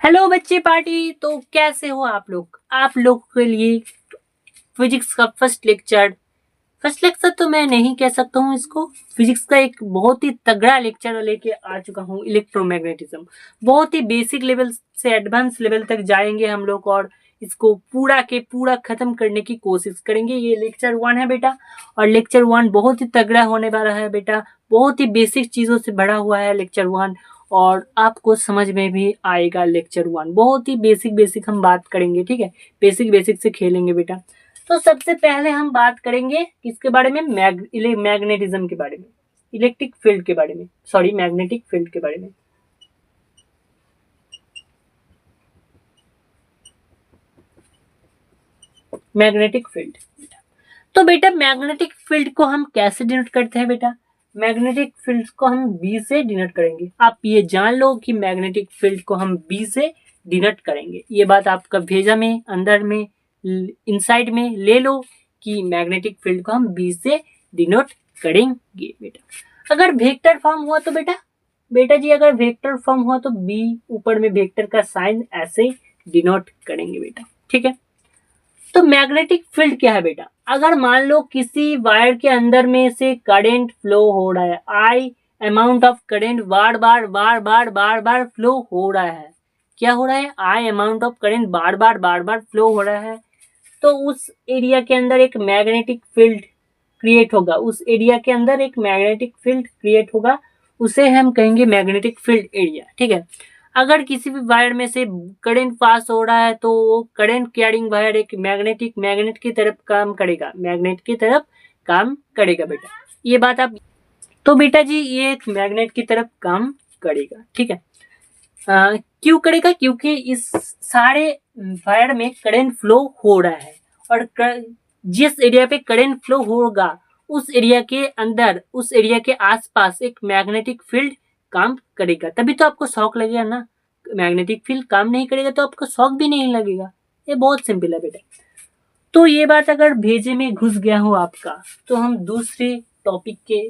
Hello बच्चे party. तो कैसे हो आप लोग? आप लोग के लिए फिजिक्स का फर्स्ट लेक्चर तो मैं नहीं कह सकता हूँ इसको। फिजिक्स का एक बहुत ही तगड़ा लेक्चर लेके आ चुका हूँ, इलेक्ट्रोमैग्नेटिज्म। बहुत ही बेसिक लेवल से एडवांस लेवल तक जाएंगे हम लोग और इसको पूरा के पूरा खत्म करने की कोशिश करेंगे। ये लेक्चर 1 है बेटा, और लेक्चर 1 बहुत ही तगड़ा होने वाला है बेटा। बहुत ही बेसिक चीजों से भरा हुआ है लेक्चर 1, और आपको समझ में भी आएगा लेक्चर 1। बहुत ही बेसिक हम बात करेंगे, ठीक है। बेसिक से खेलेंगे बेटा। तो सबसे पहले हम बात करेंगे किसके बारे में? मैग्नेटिज्म के बारे में, इलेक्ट्रिक फील्ड के बारे में, सॉरी मैग्नेटिक फील्ड के बारे में। Magnetic field. तो बेटा मैग्नेटिक फील्ड को हम कैसे डिनोट करते हैं बेटा? मैग्नेटिक फील्ड को हम बी से डिनोट करेंगे। आप ये जान लो कि मैग्नेटिक फील्ड को हम बी से डिनोट करेंगे। ये बात आपका भेजा में अंदर में इनसाइड में ले लो कि मैग्नेटिक फील्ड को हम बी से डिनोट करेंगे बेटा। अगर वेक्टर फॉर्म हुआ तो बेटा जी अगर वेक्टर फॉर्म हुआ तो बी ऊपर में वेक्टर का साइन ऐसे डिनोट करेंगे बेटा, ठीक है। तो मैग्नेटिक फील्ड क्या है बेटा? अगर मान लो किसी वायर के अंदर में से करंट फ्लो हो रहा है, आई amount of current bar bar flow हो रहा है। क्या हो रहा है? आई amount of current bar bar flow हो रहा है। तो उस एरिया के अंदर एक मैग्नेटिक फील्ड क्रिएट होगा। उस एरिया के अंदर एक मैग्नेटिक फील्ड क्रिएट होगा, उसे हम कहेंगे मैग्नेटिक फील्ड एरिया, ठीक है। अगर किसी भी वायर में से करंट पास हो रहा है तो वो करंट कैरिंग वायर एक मैग्नेट की तरफ काम करेगा, मैग्नेट की तरफ काम करेगा बेटा। ये बात आप, तो बेटा जी ये एक मैग्नेट की तरफ काम करेगा, ठीक है। क्यों करेगा? क्योंकि इस सारे वायर में करंट फ्लो हो रहा है, और जिस एरिया पे करंट फ्लो होगा उस एरिया के अंदर, उस एरिया के आसपास एक मैग्नेटिक फील्ड काम करेगा। तभी तो आपको शॉक लगेगा ना। मैग्नेटिक फील्ड काम नहीं करेगा तो आपको शॉक भी नहीं लगेगा। ये बहुत सिंपल है बेटा। तो ये बात अगर भेजे में घुस गया हो आपका, तो हम दूसरे टॉपिक के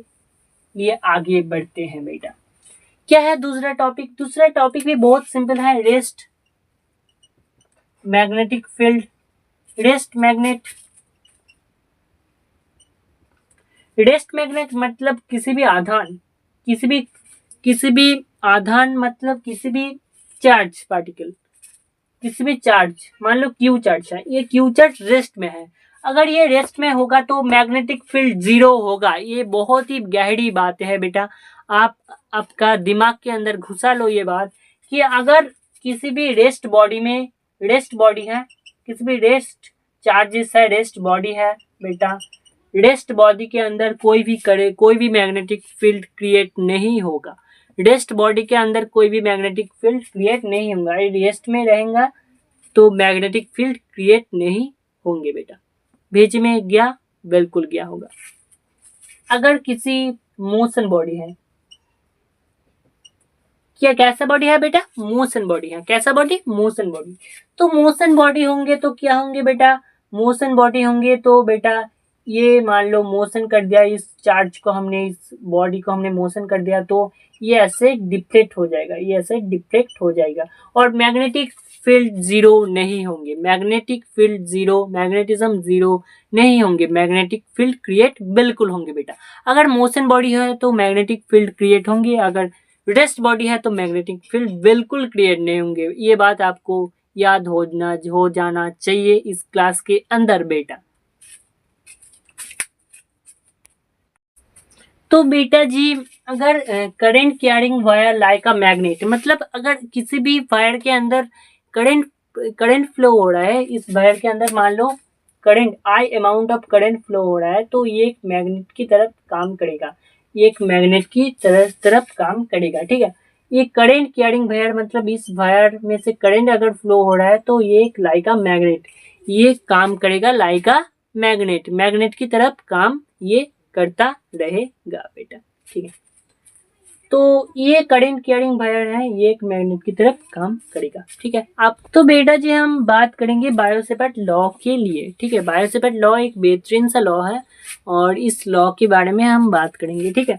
लिए आगे बढ़ते हैं बेटा। क्या है दूसरा टॉपिक? दूसरा टॉपिक भी बहुत सिंपल है, rest magnetic field. Rest magnet मतलब किसी भी आधान मतलब किसी भी चार्ज पार्टिकल, किसी भी चार्ज, मान लो क्यू चार्ज है, ये क्यू चार्ज रेस्ट में है। अगर ये रेस्ट में होगा तो मैग्नेटिक फील्ड 0 होगा। ये बहुत ही गहरी बात है बेटा। आप आपका दिमाग के अंदर घुसा लो ये बात कि अगर किसी भी रेस्ट बॉडी में, रेस्ट बॉडी है, किसी भी रेस्ट चार्जेस है, रेस्ट बॉडी है बेटा, रेस्ट बॉडी के अंदर कोई भी मैग्नेटिक फील्ड क्रिएट नहीं होगा। रेस्ट बॉडी के अंदर कोई भी मैग्नेटिक फील्ड क्रिएट नहीं होगा। रेस्ट में रहेगा तो मैग्नेटिक फील्ड क्रिएट नहीं होंगे बेटा। भेज में गया? बिल्कुल गया होगा। अगर किसी मोशन बॉडी है, क्या कैसा बॉडी है बेटा? मोशन बॉडी है। कैसा बॉडी? Motion body. तो मोशन बॉडी होंगे तो क्या होंगे बेटा? मोशन बॉडी होंगे तो बेटा ये मान लो मोशन कर दिया, इस चार्ज को हमने, इस बॉडी को हमने मोशन कर दिया तो ये ऐसे डिफ्लेक्ट हो जाएगा, ये ऐसे डिफ्लेक्ट हो जाएगा। और मैग्नेटिक फील्ड 0 नहीं होंगे, मैग्नेटिक फील्ड 0, मैग्नेटिज्म 0 नहीं होंगे। मैग्नेटिक फील्ड क्रिएट बिल्कुल होंगे बेटा। अगर मोशन बॉडी है तो मैग्नेटिक फील्ड क्रिएट होंगे, अगर रेस्ट बॉडी है तो मैग्नेटिक फील्ड बिल्कुल क्रिएट नहीं होंगे। ये बात आपको याद हो जाना चाहिए इस क्लास के अंदर बेटा। तो बेटा जी अगर current carrying wire like a magnet, मतलब अगर किसी भी वायर के अंदर करंट फ्लो हो रहा है, इस वायर के अंदर मान लो current I amount of current flow हो रहा है, तो ये एक मैग्नेट की तरफ काम करेगा, ये एक मैग्नेट की तरफ काम करेगा, ठीक है। ये करंट कैरिंग वायर मतलब इस वायर में से करंट अगर फ्लो हो रहा है तो ये एक लाइक अ मैग्नेट, ये काम करेगा लाइक अ मैग्नेट की तरफ काम ये करता रहेगा बेटा, ठीक है। तो ये करंट कैरिंग वायर है, ये एक मैग्नेट की तरफ काम करेगा, ठीक है। अब तो बेटा जी हम बात करेंगे बायोसेवर्ट लॉ के लिए, ठीक है। बायोसेवर्ट लॉ एक बेहतरीन सा लॉ है और इस लॉ के बारे में हम बात करेंगे, ठीक है।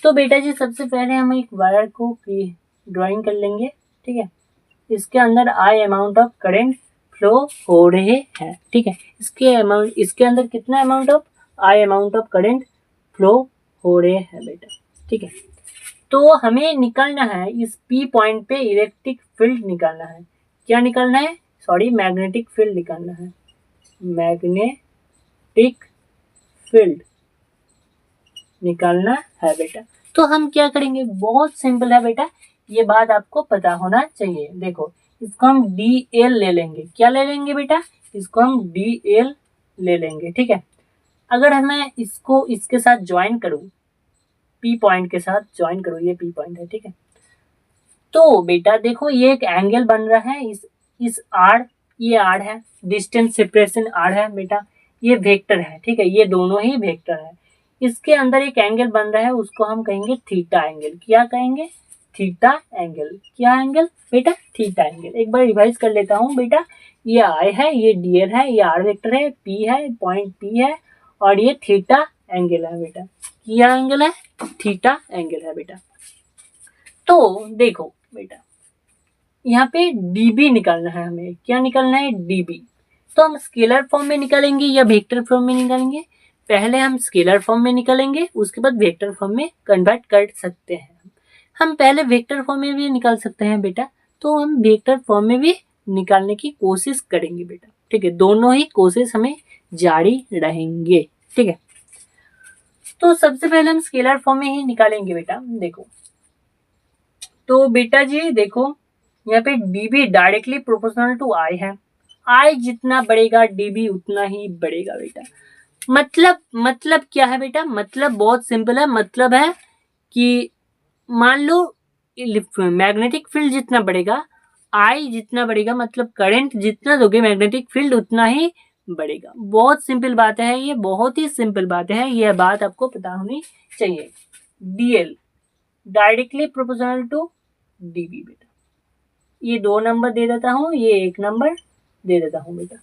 तो बेटा जी सबसे पहले हम एक वायर को ड्राइंग कर लेंगे, ठीक है। इसके अंदर आई अमाउंट ऑफ करंट फ्लो हो रहे हैं, ठीक है। इसके अंदर कितना amount of I amount of current flow हो रहे हैं बेटा, ठीक है। तो हमें निकालना है इस पी पॉइंट पे इलेक्ट्रिक फील्ड निकालना है। क्या निकालना है? सॉरी, मैग्नेटिक फील्ड निकालना है। मैग्नेटिक फील्ड निकालना है बेटा। तो हम क्या करेंगे? बहुत सिंपल है बेटा, ये बात आपको पता होना चाहिए। देखो, इसको हम डी एल ले लेंगे। क्या ले लेंगे बेटा? इसको हम डी एल ले लेंगे, ठीक है। अगर मैं इसको इसके साथ ज्वाइन करूं, पी पॉइंट के साथ ज्वाइन करूं, ये पी पॉइंट है, ठीक है। तो बेटा देखो, ये एक एंगल बन रहा है, इस आर, ये आर है, डिस्टेंस सेपरेशन आर है बेटा, ये वेक्टर है, ठीक है। ये दोनों ही वेक्टर है। इसके अंदर एक एंगल बन रहा है, उसको हम कहेंगे थीटा एंगल। क्या कहेंगे? Theta angle. क्या एंगल बेटा? Theta angle. एक बार रिवाइज कर लेता हूँ बेटा, ये आई है, ये डीएल है, ये आर वेक्टर है, पी है, पॉइंट पी है, और ये थीटा एंगल है बेटा। क्या एंगल है? थीटा एंगल है बेटा। तो देखो बेटा, यहाँ पे डीबी निकालना है हमें। क्या निकालना है? डीबी। तो हम स्केलर फॉर्म में निकालेंगे या वेक्टर फॉर्म में निकालेंगे? पहले हम स्केलर फॉर्म में निकालेंगे, उसके बाद वेक्टर फॉर्म में कन्वर्ट कर सकते हैं। हम पहले वेक्टर फॉर्म में भी निकाल सकते हैं बेटा, तो हम वेक्टर फॉर्म में भी निकालने की कोशिश करेंगे बेटा, ठीक है। दोनों ही कोशिश हमें जारी रहेंगे, ठीक है। तो सबसे पहले हम स्केलर फॉर्म में ही निकालेंगे बेटा। देखो, तो बेटा जी देखो, यहाँ पे dB directly proportional to I है। I जितना बढ़ेगा dB उतना ही बढ़ेगा बेटा। मतलब क्या है बेटा? मतलब बहुत सिंपल है। मतलब है कि मान लो मैग्नेटिक फील्ड जितना बढ़ेगा, I जितना बढ़ेगा, मतलब करंट जितना दोगे मैग्नेटिक फील्ड उतना ही बढ़ेगा। बहुत सिंपल बात है ये, बहुत ही सिंपल बात है। यह बात आपको पता होनी चाहिए। DL directly proportional to dB बेटा। ये 2 नंबर दे देता हूँ, ये 1 नंबर दे देता हूँ बेटा।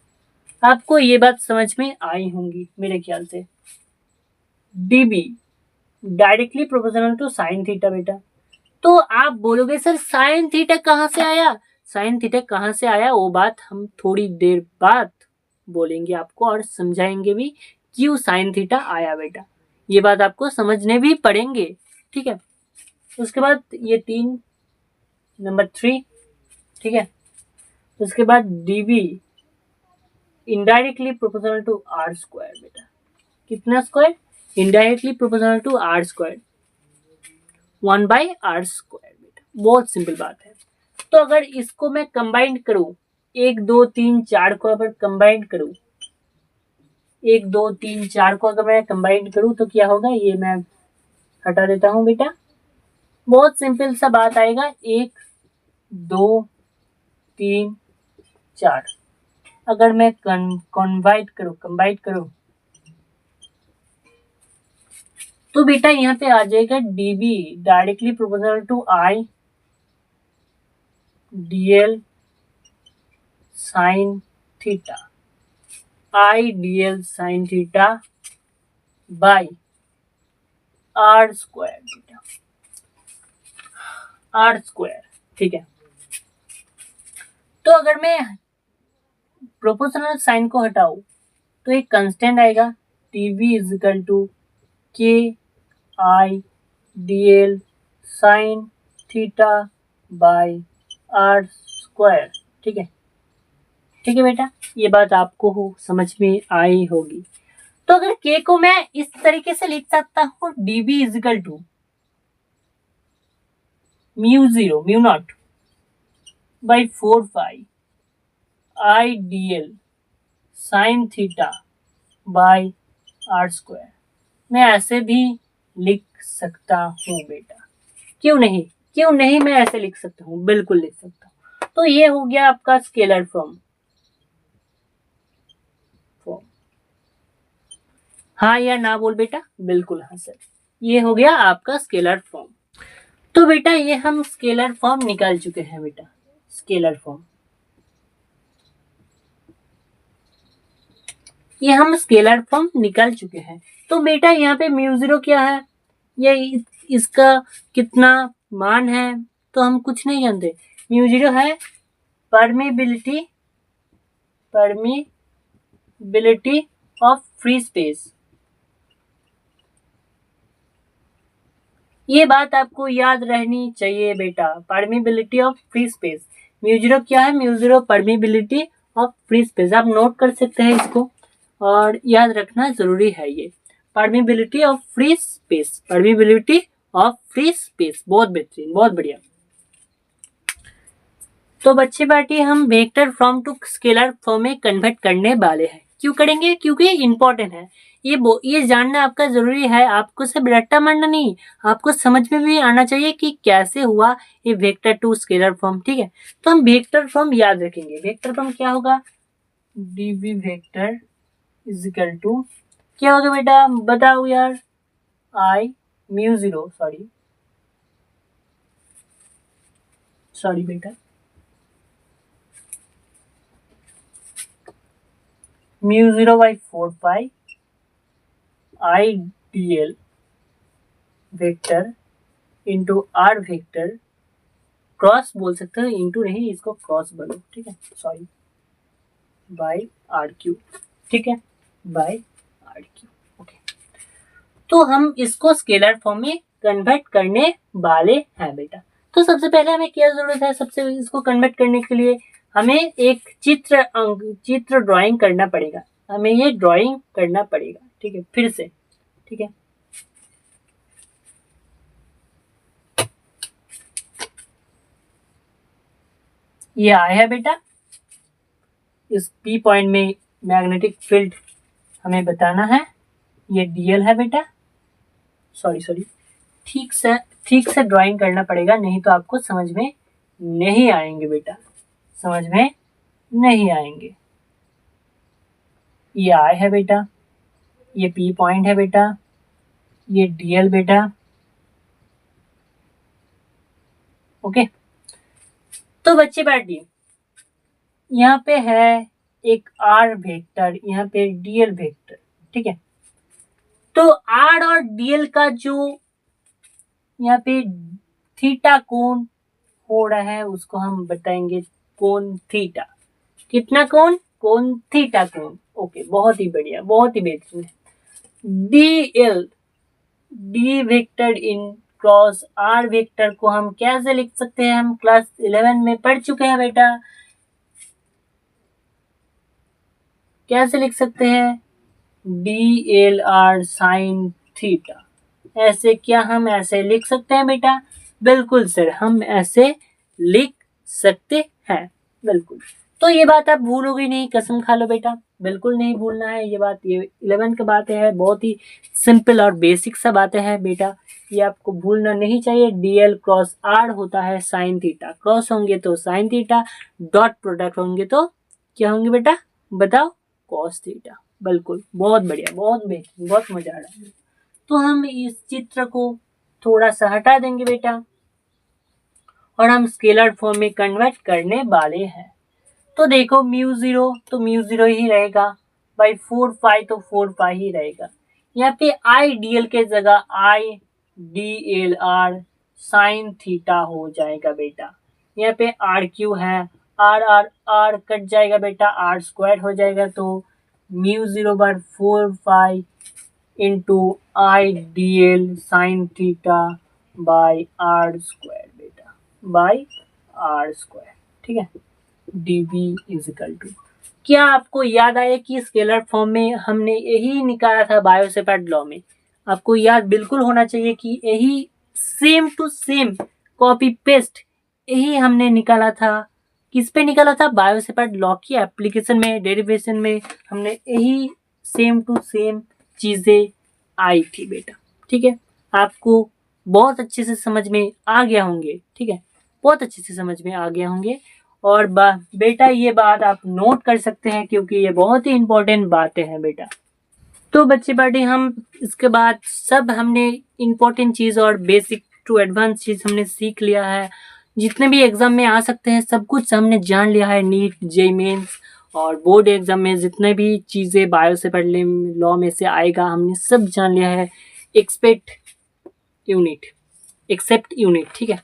आपको ये बात समझ में आई होंगी मेरे ख्याल से। dB directly proportional to sine theta बेटा। तो आप बोलोगे सर साइन थीटा कहाँ से आया? साइन थीटा कहाँ से आया वो बात हम थोड़ी देर बाद बोलेंगे आपको, और समझाएंगे भी क्यों साइन थीटा आया बेटा। ये बात आपको समझने भी पड़ेंगे, ठीक है। उसके बाद ये 3 नंबर 3, ठीक है। उसके बाद dB indirectly proportional to r square बेटा। कितना square? Indirectly proportional to r square, 1/r square बेटा। बहुत सिंपल बात है। तो अगर इसको मैं कंबाइन करूं, 1 2 3 4 को अगर कंबाइन करूं, 1 2 3 4 को अगर मैं कंबाइन करूं तो क्या होगा? ये मैं हटा देता हूं बेटा। बहुत सिंपल सा बात आएगा, 1 2 3 4। अगर मैं कंबाइन करूं तो बेटा यहाँ पे आ जाएगा dB directly proportional to I dl sine theta. I dl sine theta by r square बेटा, r स्क्वायर, ठीक है। तो अगर मैं प्रोपोर्शनल साइन को हटाऊं तो एक कांस्टेंट आएगा, dB is equal to k I dl sine theta by r square, ठीक है। ठीक है बेटा, ये बात आपको समझ में आई होगी। तो अगर k को मैं इस तरीके से लिख सकता हूँ, dB is equal to mu naught by 4 pi I dl sine theta by r square, मैं ऐसे भी लिख सकता हूँ बेटा। क्यों नहीं मैं ऐसे लिख सकता हूँ, बिल्कुल लिख सकता हूँ। तो ये हो गया आपका स्केलर फॉर्म। हाँ या ना बोल बेटा? बिल्कुल हाँ सर, ये हो गया आपका स्केलर फॉर्म। तो बेटा ये हम स्केलर फॉर्म निकाल चुके हैं बेटा। स्केलर फॉर्म ये हम स्केलर फॉर्म निकाल चुके हैं। तो बेटा यहाँ पे म्यू0 क्या है, ये इसका कितना मान है, तो हम कुछ नहीं जानते। म्यू0 है परमिबिलिटी ऑफ फ्री स्पेस। ये बात आपको याद रहनी चाहिए बेटा, परमिबिलिटी ऑफ फ्री स्पेस। म्यू0 क्या है? म्यू0 परमिबिलिटी ऑफ फ्री स्पेस। आप नोट कर सकते हैं इसको और याद रखना जरूरी है ये, permeability of free space, permeability of free space. बहुत बेहतरीन, बहुत बढ़िया। तो बच्चे पार्टी हम vector form to scalar form में कन्वर्ट करने वाले हैं। क्यों करेंगे? क्योंकि इंपॉर्टेंट है ये जानना आपका जरूरी है। आपको सिर्फ रट्टा मारना नहीं, आपको समझ में भी आना चाहिए कि कैसे हुआ ये वेक्टर टू स्केलर फॉर्म। ठीक है, तो हम वेक्टर फॉर्म याद रखेंगे। वेक्टर फॉर्म क्या होगा? D v vector is equal to क्या होगा बेटा? बताओ यार। आई म्यू0 सॉरी बेटा, म्यू0 by 4 pi I D l vector into r vector, cross बोल सकते हो, इंटू नहीं, इसको क्रॉस बोलो। ठीक है, सॉरी, बाई आर क्यू। ठीक है, बाई आर क्यू। ओके, तो हम इसको स्केलर फॉर्म में कन्वर्ट करने वाले हैं बेटा। तो सबसे पहले हमें क्या जरूरत है? सबसे इसको कन्वर्ट करने के लिए हमें एक चित्र ड्राइंग करना पड़ेगा। हमें ये ड्राइंग करना पड़ेगा। ठीक है, फिर से। ठीक है, ये आई है बेटा, इस पी पॉइंट में मैग्नेटिक फील्ड हमें बताना है। ये डीएल है बेटा, सॉरी, ठीक से ड्राइंग करना पड़ेगा, नहीं तो आपको समझ में नहीं आएंगे बेटा, समझ में नहीं आएंगे। ये आई है बेटा, ये पी पॉइंट है बेटा, ये डीएल बेटा। ओके, तो बच्चे बैठिए, यहाँ पे है एक आर वेक्टर, यहाँ पे डीएल वेक्टर। ठीक है, तो आर और डीएल का जो यहाँ पे थीटा कोण हो रहा है उसको हम बताएंगे कोण थीटा। कितना कोण? कोण थीटा कोण। ओके, बहुत ही बढ़िया, बहुत ही बेहतरीन। DL, D vector in cross r vector को हम कैसे लिख सकते हैं? हम क्लास 11 में पढ़ चुके हैं बेटा। कैसे लिख सकते हैं? D L r sine theta. ऐसे क्या हम ऐसे लिख सकते हैं बेटा? बिल्कुल सर, हम ऐसे लिख सकते हैं, बिल्कुल। तो ये बात आप भूलोगे नहीं, कसम खा लो बेटा, बिल्कुल नहीं भूलना है ये बात। ये 11 की बातें है, बहुत ही सिंपल और बेसिक सा बातें हैं बेटा, ये आपको भूलना नहीं चाहिए। डीएल क्रॉस आर होता है साइन थीटा, क्रॉस होंगे तो साइन थीटा, डॉट प्रोडक्ट होंगे तो क्या होंगे बेटा? बताओ, कॉस थीटा। बिल्कुल, बहुत बढ़िया, बहुत बेहतरीन, बहुत मजा आ रहा है। तो हम इस चित्र को थोड़ा सा हटा देंगे बेटा और हम स्केलर फॉर्म में कन्वर्ट करने वाले हैं। तो देखो म्यू0 तो म्यू0 ही रहेगा, बाई 4 पाई तो 4 पाई ही रहेगा। यहाँ पे आई डीएल के जगह I D L r sine theta हो जाएगा बेटा। यहाँ पे आर क्यू है, आर आर आर कट जाएगा बेटा, आर स्क्वायर हो जाएगा, तो म्यू0 बार 4 pi into I D L sine theta by r square बेटा, बाई आर स्क्वायर। ठीक है, dv इज इक्वल टू, क्या आपको याद आया कि स्केलर फॉर्म में हमने यही निकाला था बायो-सेवर्ट लॉ में? आपको याद बिल्कुल होना चाहिए कि यही same to same copy paste यही हमने निकाला था। किस पे निकाला था? बायो-सेवर्ट लॉ की एप्लीकेशन में, डेरिवेशन में हमने यही सेम टू सेम चीजें आई थी बेटा। ठीक है, आपको बहुत अच्छे से समझ में आ गया होंगे। ठीक है, बहुत अच्छे से समझ में आ गया होंगे। और बेटा ये बात आप नोट कर सकते हैं क्योंकि ये बहुत ही इंपॉर्टेंट बातें हैं बेटा। तो बच्चे पार्टी हम इसके बाद सब हमने इंपॉर्टेंट चीज और बेसिक टू एडवांस चीज हमने सीख लिया है। जितने भी एग्जाम में आ सकते हैं सब कुछ हमने जान लिया है। नीट, जेईई मेंस और बोर्ड एग्जाम में जितने भी चीजें बायो-सेवर्ट लॉ में से आएगा हमने सब जान लिया है, एक्सेप्ट यूनिट। ठीक है,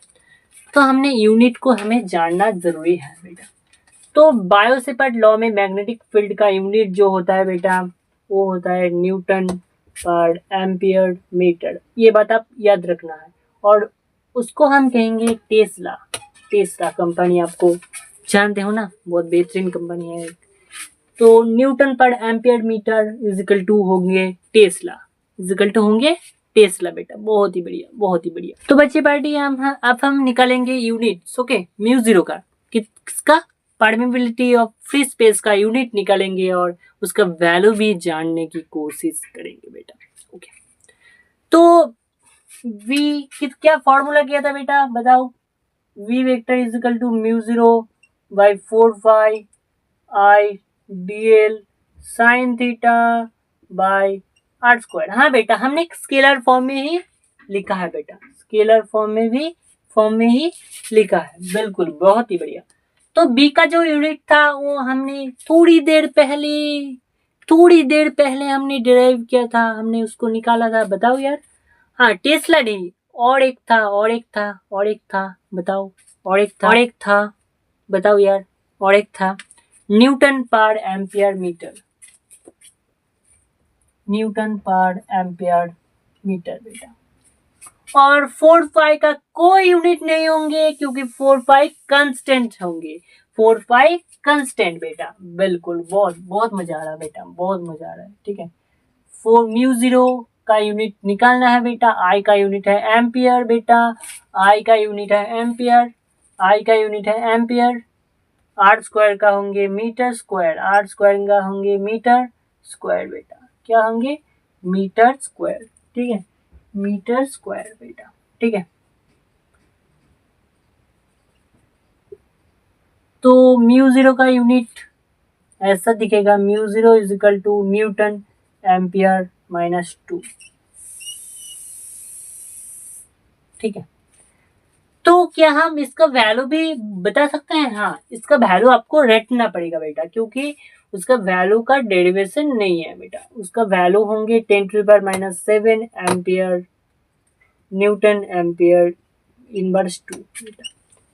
तो हमने यूनिट को हमें जानना जरूरी है बेटा। तो बायो-सेवर्ट लॉ में मैग्नेटिक फील्ड का यूनिट जो होता है बेटा वो होता है न्यूटन पर एम्पियर मीटर। ये बात आप याद रखना है। और उसको हम कहेंगे टेस्ला। टेस्ला कंपनी आपको जानते हो ना, बहुत बेहतरीन कंपनी है। तो न्यूटन पर एम्पियर मीटर इजिकल टू होंगे टेस्ला, इजिकल टू होंगे टेस्ला बेटा। बहुत ही बढ़िया, बहुत ही बढ़िया। तो बच्चे पार्टी अब हम निकालेंगे यूनिट्स। ओके, म्यू जीरो का, किसका, परमेबिलिटी ऑफ फ्री स्पेस का यूनिट निकालेंगे और उसका वैल्यू भी जानने की कोशिश करेंगे बेटा। ओके, तो वी क्या फॉर्मूला किया था बेटा बताओ। V vector is equal to mu zero by 4 pi dl sine theta by r square. हाँ बेटा, हमने स्केलर फॉर्म में ही लिखा है बेटा, स्केलर फॉर्म में ही लिखा है। बिल्कुल, बहुत ही बढ़िया। तो बी का जो यूनिट था वो हमने थोड़ी देर पहले हमने डिराइव किया था, हमने उसको निकाला था। बताओ यार। हाँ, टेस्ला नहीं, और एक था बताओ। और एक था बताओ यार। और एक था न्यूटन पर एम्पियर मीटर। न्यूटन पर एम्पियर मीटर बेटा। और 4 पाई का कोई यूनिट नहीं होंगे क्योंकि 4 पाई कांस्टेंट होंगे। 4 पाई कांस्टेंट बेटा। बिल्कुल, बहुत बहुत मजा आ रहा है बेटा, बहुत मजा आ रहा है। ठीक है, 4 म्यू जीरो का यूनिट निकालना है बेटा। आई का यूनिट है एम्पियर बेटा, आई का यूनिट है एम्पियर, आई का यूनिट है एम्पियर। आर स्क्वायर का होंगे मीटर स्क्वायर, आर स्क्वायर का होंगे मीटर स्क्वायर बेटा। क्या होंगे? Metre square. ठीक है, मीटर स्क्वायर बेटा। ठीक है, तो म्यू जीरो का यूनिट ऐसा दिखेगा, mu zero is equal to newton ampere minus 2। ठीक है, तो क्या हम इसका वैल्यू भी बता सकते हैं? हाँ, इसका वैल्यू आपको रटना पड़ेगा बेटा, क्योंकि उसका वैल्यू का डेरिवेशन नहीं है बेटा। उसका वैल्यू होंगे 10⁻⁻7 एम्पियर न्यूटन एम्पियर इनवर्स 2 बेटा।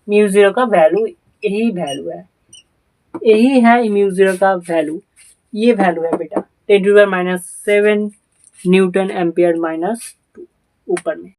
म्यू जीरो का वैल्यू यही वैल्यू है, यही है म्यू जीरो का वैल्यू। ये वैल्यू है बेटा 10⁻⁷ न्यूटन एम्पियर माइनस 2 ऊपर में।